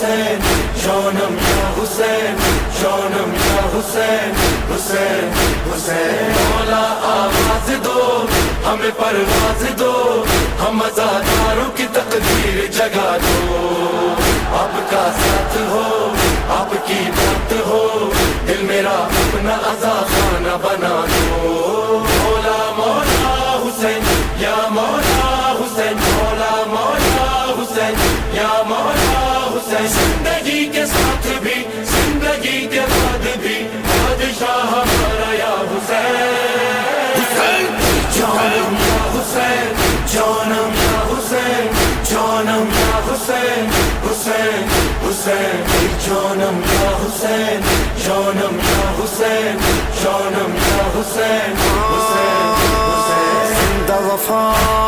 حسین جانم یا حسین جانم یا حسین حسین حسین مولا آواز دو ہمیں پرواز دو ہم عزاداروں کی تقدیر جگا دو آپ کا ساتھ ہو آپ کی بات ہو دل میرا اپنا عزا خانہ بنا دو مولا مولا حسین یا مولا حسین مولا مولا حسین یا مولا حسین زندگی کے ساتھ بھی زندگی کے بعد بھی بادشاہ ہمارا یا حسین جانم یا حسین جانم یا حسین جانم یا حسین حسین حسین جانم یا حسین جانم یا حسین جانم یا حسین حسین حسین زندہ وفا